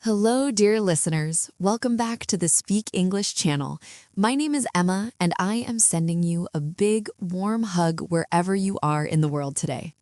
Hello, dear listeners. Welcome back to the Speak English channel. My name is Emma, and I am sending you a big, warm hug wherever you are in the world today.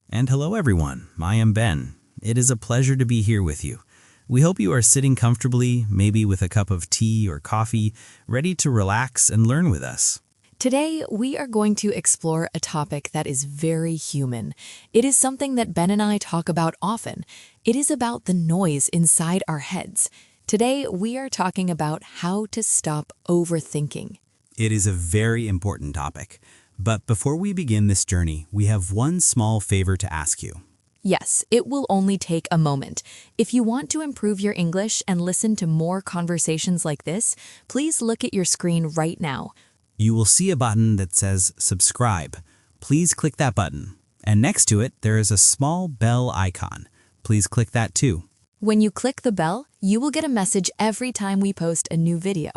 And hello, everyone. I am Ben. It is a pleasure to be here with you. We hope you are sitting comfortably, maybe with a cup of tea or coffee, ready to relax and learn with us. Today, we are going to explore a topic that is very human. It is something that Ben and I talk about often. It is about the noise inside our heads. Today, we are talking about how to stop overthinking. It is a very important topic. But before we begin this journey, we have one small favor to ask you. Yes, it will only take a moment. If you want to improve your English and listen to more conversations like this, please look at your screen right now. You will see a button that says subscribe. Please click that button. And next to it, there is a small bell icon. Please click that too. When you click the bell, you will get a message every time we post a new video.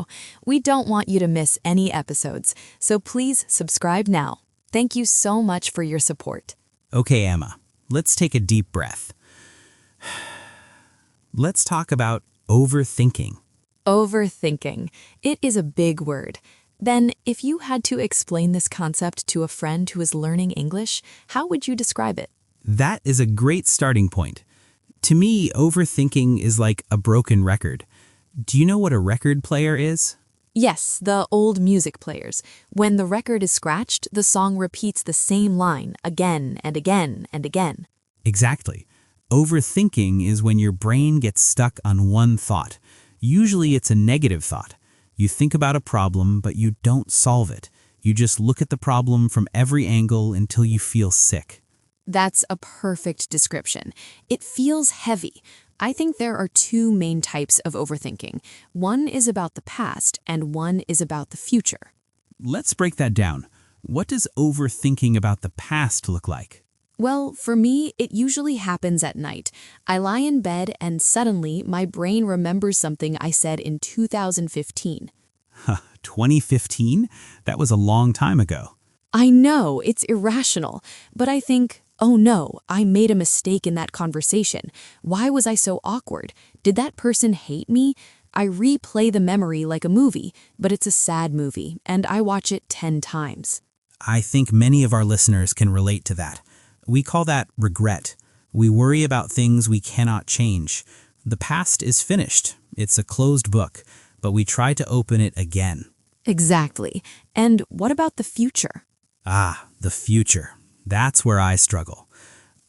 We don't want you to miss any episodes, so please subscribe now. Thank you so much for your support. Okay, Emma, let's take a deep breath. Let's talk about overthinking. Overthinking. It is a big word. Ben, if you had to explain this concept to a friend who is learning English, how would you describe it? That is a great starting point. To me, overthinking is like a broken record. Do you know what a record player is? Yes, the old music players. When the record is scratched, the song repeats the same line again and again and again. Exactly. Overthinking is when your brain gets stuck on one thought. Usually it's a negative thought. You think about a problem, but you don't solve it. You just look at the problem from every angle until you feel sick. That's a perfect description. It feels heavy. I think there are two main types of overthinking. One is about the past, and one is about the future. Let's break that down. What does overthinking about the past look like? Well, for me, it usually happens at night. I lie in bed and suddenly my brain remembers something I said in 2015. 2015? That was a long time ago. I know, it's irrational, but I think, oh no, I made a mistake in that conversation. Why was I so awkward? Did that person hate me? I replay the memory like a movie, but it's a sad movie, and I watch it 10 times. I think many of our listeners can relate to that. We call that regret. We worry about things we cannot change. The past is finished. It's a closed book, but we try to open it again. Exactly. And what about the future? The future. That's where I struggle.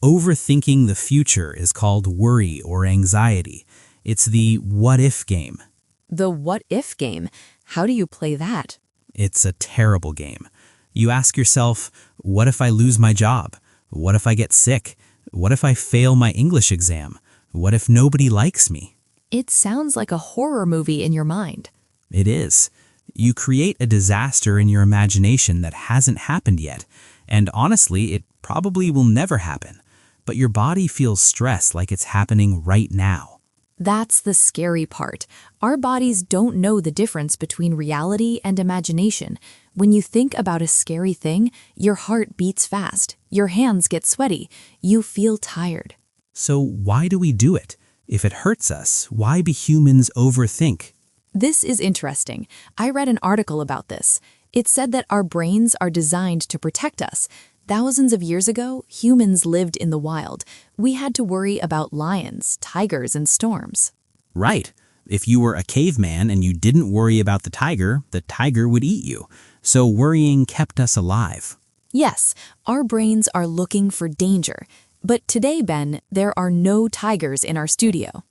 Overthinking the future is called worry or anxiety. It's the what-if game. The what-if game? How do you play that? It's a terrible game. You ask yourself, what if I lose my job? What if I get sick? What if I fail my English exam? What if nobody likes me? It sounds like a horror movie in your mind. It is. You create a disaster in your imagination that hasn't happened yet. And honestly, it probably will never happen. But your body feels stress like it's happening right now. That's the scary part. Our bodies don't know the difference between reality and imagination. When you think about a scary thing, your heart beats fast, your hands get sweaty, you feel tired. So why do we do it? If it hurts us, why be humans overthink? This is interesting. I read an article about this. It said that our brains are designed to protect us. Thousands of years ago, humans lived in the wild. We had to worry about lions, tigers, and storms. Right. If you were a caveman and you didn't worry about the tiger would eat you. So worrying kept us alive. Yes, our brains are looking for danger. But today, Ben, there are no tigers in our studio.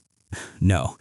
No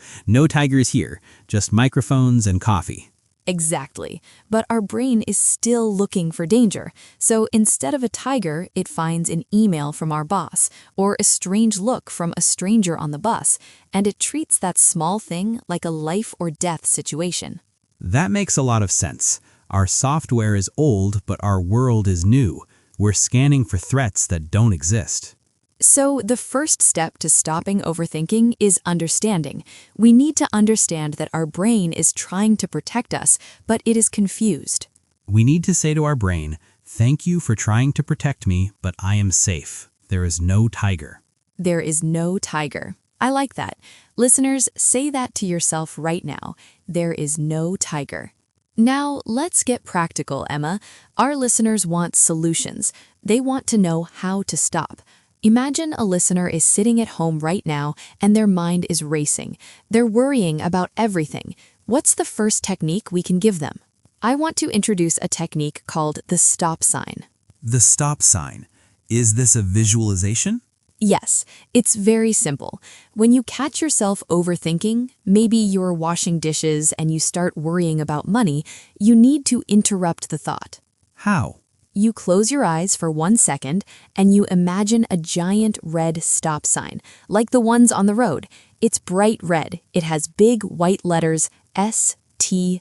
tigers here, just microphones and coffee. Exactly. But our brain is still looking for danger. So instead of a tiger, it finds an email from our boss or a strange look from a stranger on the bus, and it treats that small thing like a life or death situation. That makes a lot of sense. Our software is old, but our world is new. We're scanning for threats that don't exist. So the first step to stopping overthinking is understanding. We need to understand that our brain is trying to protect us, but it is confused. We need to say to our brain, "Thank you for trying to protect me, but I am safe. There is no tiger." There is no tiger. I like that. Listeners, say that to yourself right now. There is no tiger. Now, let's get practical, Emma. Our listeners want solutions. They want to know how to stop. Imagine a listener is sitting at home right now and their mind is racing. They're worrying about everything. What's the first technique we can give them? I want to introduce a technique called the stop sign. The stop sign. Is this a visualization? Yes, it's very simple. When you catch yourself overthinking, maybe you're washing dishes and you start worrying about money, you need to interrupt the thought. How? You close your eyes for 1 second and you imagine a giant red stop sign, like the ones on the road. It's bright red. It has big white letters STOP.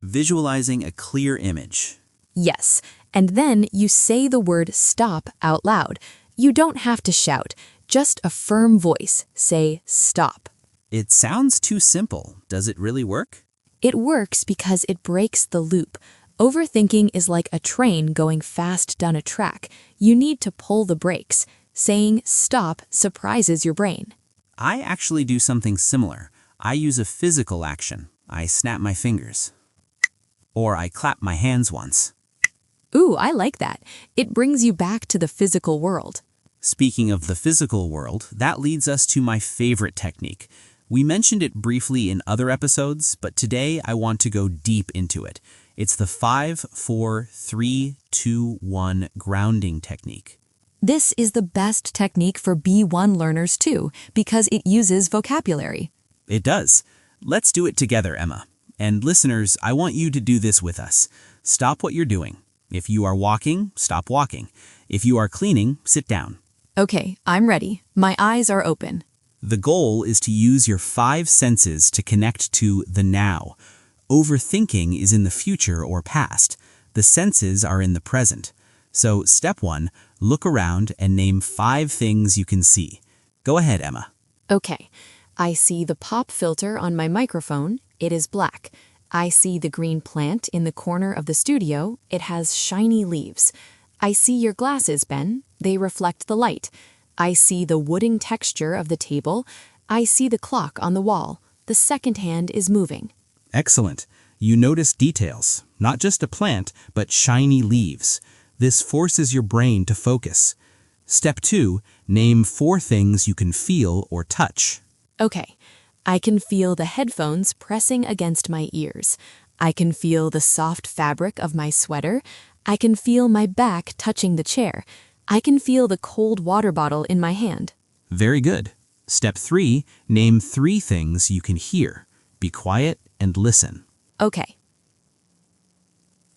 Visualizing a clear image. Yes, and then you say the word stop out loud. You don't have to shout, just a firm voice. Say stop. It sounds too simple. Does it really work? It works because it breaks the loop. Overthinking is like a train going fast down a track. You need to pull the brakes. Saying stop surprises your brain. I actually do something similar. I use a physical action. I snap my fingers. Or I clap my hands once. Ooh, I like that. It brings you back to the physical world. Speaking of the physical world, that leads us to my favorite technique. We mentioned it briefly in other episodes, but today I want to go deep into it. It's the 5-4-3-2-1 grounding technique. This is the best technique for B1 learners too, because it uses vocabulary. It does. Let's do it together, Emma. And listeners, I want you to do this with us. Stop what you're doing. If you are walking, stop walking. If you are cleaning, sit down. Okay, I'm ready. My eyes are open. The goal is to use your 5 senses to connect to the now. Overthinking is in the future or past. The senses are in the present. So, step 1, look around and name 5 things you can see. Go ahead, Emma. Okay, I see the pop filter on my microphone. It is black. I see the green plant in the corner of the studio. It has shiny leaves. I see your glasses, Ben. They reflect the light. I see the wooden texture of the table. I see the clock on the wall. The second hand is moving. Excellent. You notice details, not just a plant, but shiny leaves. This forces your brain to focus. Step 2, name 4 things you can feel or touch. Okay, I can feel the headphones pressing against my ears. I can feel the soft fabric of my sweater. I can feel my back touching the chair. I can feel the cold water bottle in my hand. Very good. Step 3, name 3 things you can hear. Be quiet and listen. Okay.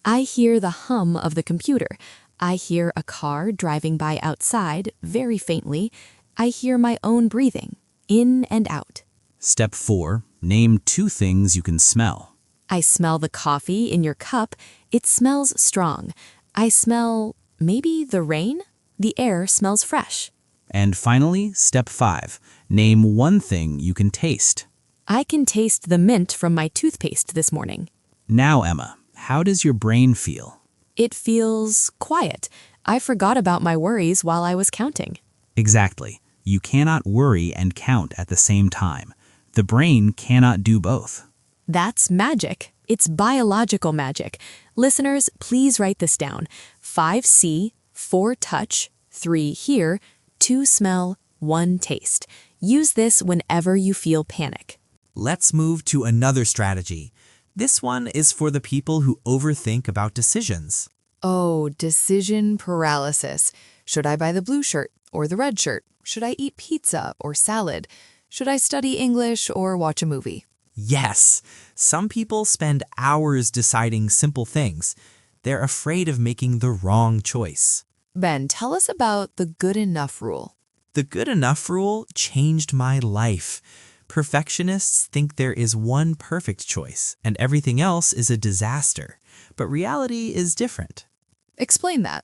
I hear the hum of the computer. I hear a car driving by outside, very faintly. I hear my own breathing, in and out. Step 4, name 2 things you can smell. I smell the coffee in your cup. It smells strong. I smell, maybe the rain? The air smells fresh. And finally, step 5, name 1 thing you can taste. I can taste the mint from my toothpaste this morning. Now, Emma, how does your brain feel? It feels quiet. I forgot about my worries while I was counting. Exactly. You cannot worry and count at the same time. The brain cannot do both. That's magic. It's biological magic. Listeners, please write this down. 5 see, 4 touch, 3 hear, 2 smell, 1 taste. Use this whenever you feel panic. Let's move to another strategy. This one is for the people who overthink about decisions. Oh, decision paralysis. Should I buy the blue shirt or the red shirt? Should I eat pizza or salad? Should I study English or watch a movie? Yes, some people spend hours deciding simple things. They're afraid of making the wrong choice. Ben, tell us about the good enough rule. The good enough rule changed my life. Perfectionists think there is one perfect choice and everything else is a disaster. But reality is different. Explain that.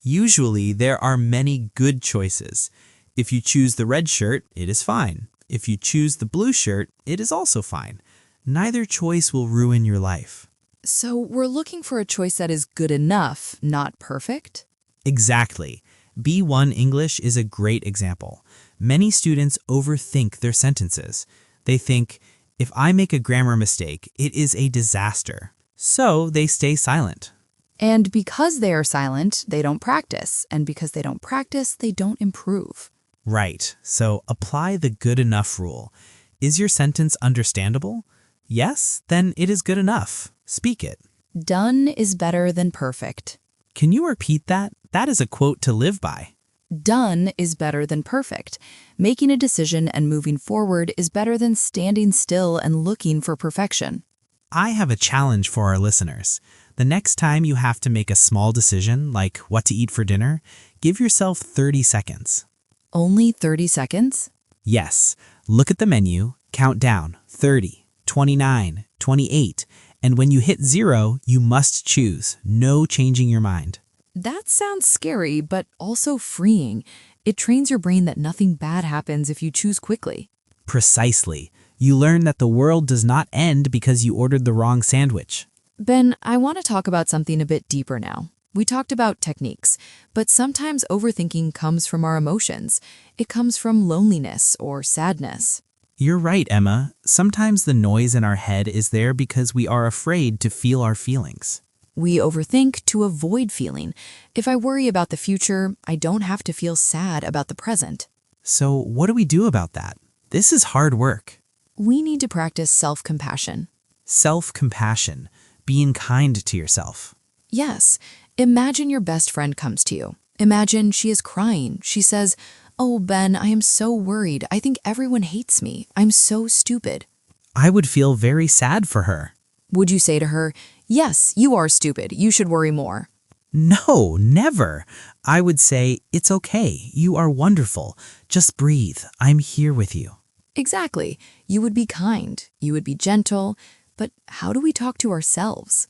Usually, there are many good choices. If you choose the red shirt, it is fine. If you choose the blue shirt, it is also fine. Neither choice will ruin your life. So we're looking for a choice that is good enough, not perfect? Exactly. B1 English is a great example. Many students overthink their sentences. They think, if I make a grammar mistake, it is a disaster. So they stay silent. And because they are silent, they don't practice. And because they don't practice, they don't improve. Right, so apply the good enough rule. Is your sentence understandable? Yes, then it is good enough. Speak it. Done is better than perfect. Can you repeat that? That is a quote to live by. Done is better than perfect. Making a decision and moving forward is better than standing still and looking for perfection. I have a challenge for our listeners. The next time you have to make a small decision, like what to eat for dinner, give yourself 30 seconds. Only 30 seconds? Yes, look at the menu, count down 30, 29, 28, and when you hit 0, you must choose. No changing your mind. That sounds scary, but also freeing. It trains your brain that nothing bad happens if you choose quickly. Precisely. You learn that the world does not end because you ordered the wrong sandwich. Ben, I want to talk about something a bit deeper now. We talked about techniques, but sometimes overthinking comes from our emotions. It comes from loneliness or sadness. You're right, Emma. Sometimes the noise in our head is there because we are afraid to feel our feelings. We overthink to avoid feeling. If I worry about the future, I don't have to feel sad about the present. So what do we do about that? This is hard work. We need to practice self-compassion. Self-compassion. Being kind to yourself. Yes, imagine your best friend comes to you. Imagine she is crying. She says, "Oh, Ben, I am so worried. I think everyone hates me. I'm so stupid." I would feel very sad for her. Would you say to her, "Yes, you are stupid. You should worry more"? No, never. I would say, it's okay. You are wonderful. Just breathe. I'm here with you. Exactly. You would be kind. You would be gentle. But how do we talk to ourselves?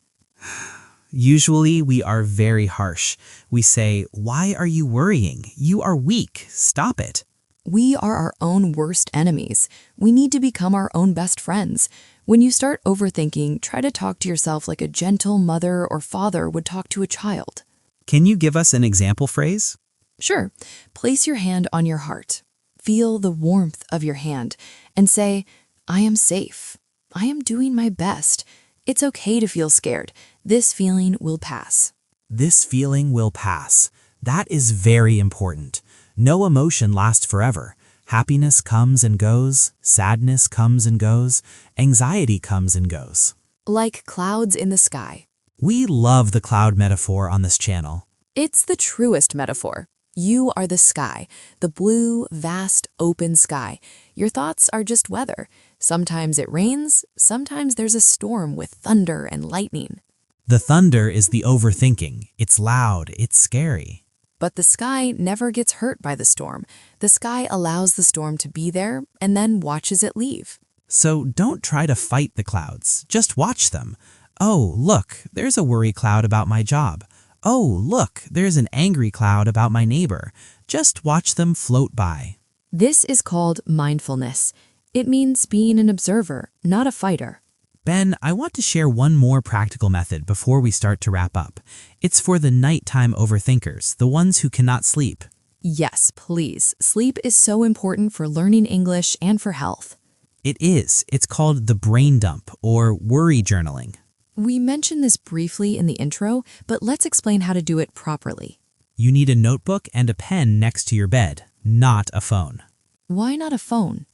Usually, we are very harsh. We say, why are you worrying? You are weak. Stop it. We are our own worst enemies. We need to become our own best friends. When you start overthinking, try to talk to yourself like a gentle mother or father would talk to a child. Can you give us an example phrase? Sure. Place your hand on your heart. Feel the warmth of your hand and say, "I am safe. I am doing my best. It's okay to feel scared. This feeling will pass." This feeling will pass. That is very important. No emotion lasts forever. Happiness comes and goes. Sadness comes and goes. Anxiety comes and goes. Like clouds in the sky. We love the cloud metaphor on this channel. It's the truest metaphor. You are the sky, the blue, vast, open sky. Your thoughts are just weather. Sometimes it rains, sometimes there's a storm with thunder and lightning. The thunder is the overthinking. It's loud, it's scary. But the sky never gets hurt by the storm. The sky allows the storm to be there and then watches it leave. So don't try to fight the clouds. Just watch them. Oh, look, there's a worry cloud about my job. Oh, look, there's an angry cloud about my neighbor. Just watch them float by. This is called mindfulness. It means being an observer, not a fighter. Ben, I want to share one more practical method before we start to wrap up. It's for the nighttime overthinkers, the ones who cannot sleep. Yes, please. Sleep is so important for learning English and for health. It is. It's called the brain dump or worry journaling. We mentioned this briefly in the intro, but let's explain how to do it properly. You need a notebook and a pen next to your bed, not a phone. Why not a phone?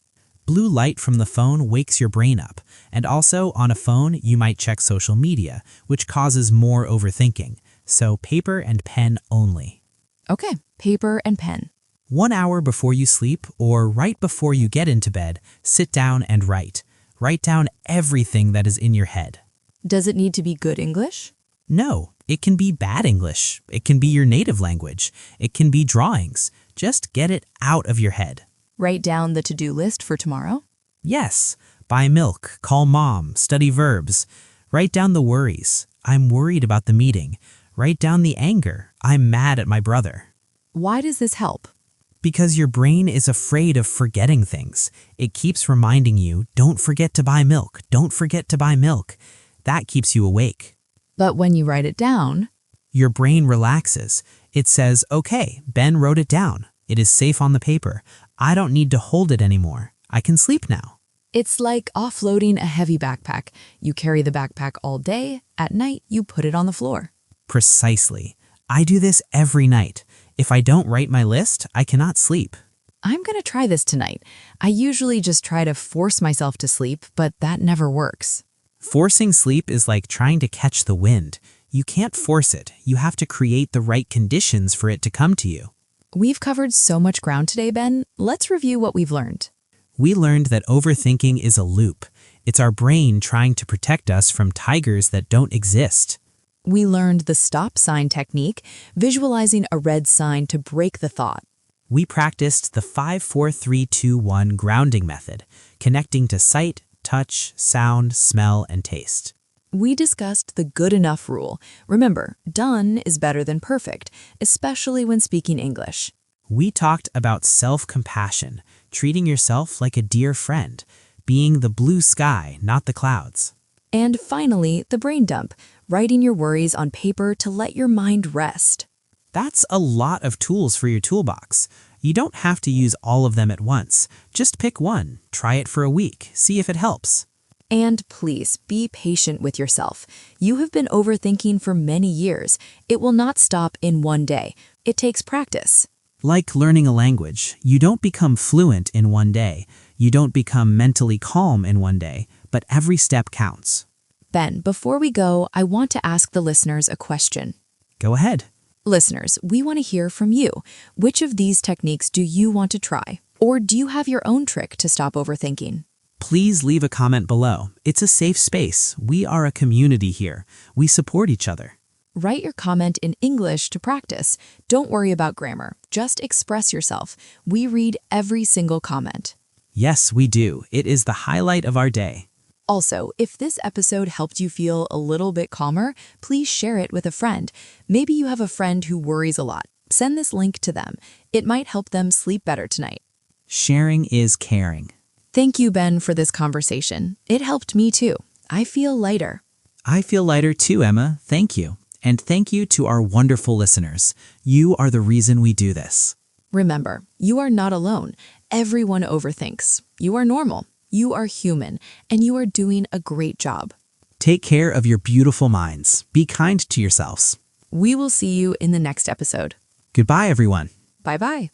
Blue light from the phone wakes your brain up, and also on a phone you might check social media, which causes more overthinking, so paper and pen only. Okay, paper and pen. 1 hour before you sleep or right before you get into bed, sit down and write. Write down everything that is in your head. Does it need to be good English? No, it can be bad English. It can be your native language. It can be drawings. Just get it out of your head. Write down the to-do list for tomorrow? Yes, buy milk, call mom, study verbs. Write down the worries. I'm worried about the meeting. Write down the anger. I'm mad at my brother. Why does this help? Because your brain is afraid of forgetting things. It keeps reminding you, don't forget to buy milk. Don't forget to buy milk. That keeps you awake. But when you write it down, your brain relaxes. It says, okay, Ben wrote it down. It is safe on the paper. I don't need to hold it anymore. I can sleep now. It's like offloading a heavy backpack. You carry the backpack all day, at night you put it on the floor. Precisely. I do this every night. If I don't write my list, I cannot sleep. I'm gonna try this tonight. I usually just try to force myself to sleep, but that never works. Forcing sleep is like trying to catch the wind. You can't force it. You have to create the right conditions for it to come to you. We've covered so much ground today, Ben. Let's review what we've learned. We learned that overthinking is a loop. It's our brain trying to protect us from tigers that don't exist. We learned the stop sign technique, visualizing a red sign to break the thought. We practiced the 5-4-3-2-1 grounding method, connecting to sight, touch, sound, smell, and taste. We discussed the good enough rule. Remember, done is better than perfect, especially when speaking English. We talked about self-compassion, treating yourself like a dear friend, being the blue sky, not the clouds. And finally, the brain dump, writing your worries on paper to let your mind rest. That's a lot of tools for your toolbox. You don't have to use all of them at once. Just pick one, try it for a week, see if it helps. And please, be patient with yourself. You have been overthinking for many years. It will not stop in one day. It takes practice. Like learning a language, you don't become fluent in one day. You don't become mentally calm in one day, but every step counts. Ben, before we go, I want to ask the listeners a question. Go ahead. Listeners, we want to hear from you. Which of these techniques do you want to try? Or do you have your own trick to stop overthinking? Please leave a comment below. It's a safe space. We are a community here. We support each other. Write your comment in English to practice. Don't worry about grammar. Just express yourself. We read every single comment. Yes, we do. It is the highlight of our day. Also, if this episode helped you feel a little bit calmer, please share it with a friend. Maybe you have a friend who worries a lot. Send this link to them. It might help them sleep better tonight. Sharing is caring. Thank you, Ben, for this conversation. It helped me too. I feel lighter. I feel lighter too, Emma. Thank you. And thank you to our wonderful listeners. You are the reason we do this. Remember, you are not alone. Everyone overthinks. You are normal. You are human, and you are doing a great job. Take care of your beautiful minds. Be kind to yourselves. We will see you in the next episode. Goodbye, everyone. Bye-bye.